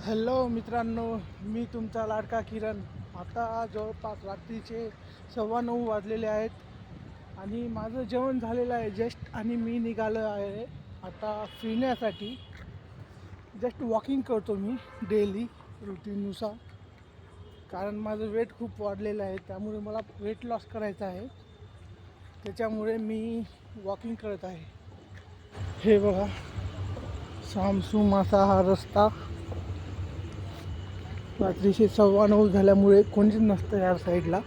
Hello मित्रांनो, मी तुमचा लाडका किरण. आता जवळपास रात्रीचे 9:15 वाजलेले आहेत आणि माझं जेवण झालेलं आहे जस्ट. आणि मी निघालो आहे आता फिरण्यासाठी. जस्ट वॉकिंग करतो मी डेली रुटीननुसार, कारण माझं वेट खूप वाढलेलं आहे, त्यामुळे मला वेट लॉस करायचं आहे. त्याच्यामुळे मी वॉकिंग करत आहे. हे बघा, सामसूम असा हा रस्ता. रात्रीचे 9:15 झाल्यामुळे कोणीच नसतं या साईडला.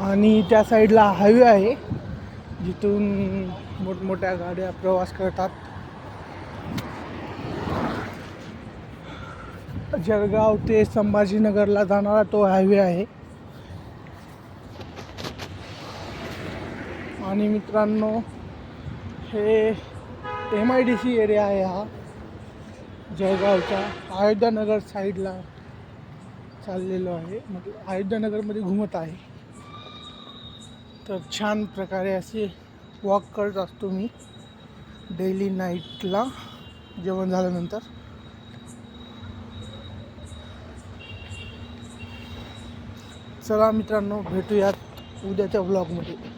आणि त्या साईडला हायवे आहे, जिथून मोठमोठ्या गाड्या प्रवास करतात. जळगाव ते संभाजीनगरला जाणारा तो हायवे आहे. आणि मित्रांनो, हे MIDC एरिया आहे. हा जळगावच्या अयोध्यानगर साईडला चाललेलो आहे, मतलब अयोध्यानगरमध्ये घुमत आहे. तर छान प्रकारे असे वॉक करत असतो मी डेली नाईटला जेवण झाल्यानंतर. चला मित्रांनो, भेटूयात उद्याच्या व्लॉगमध्ये.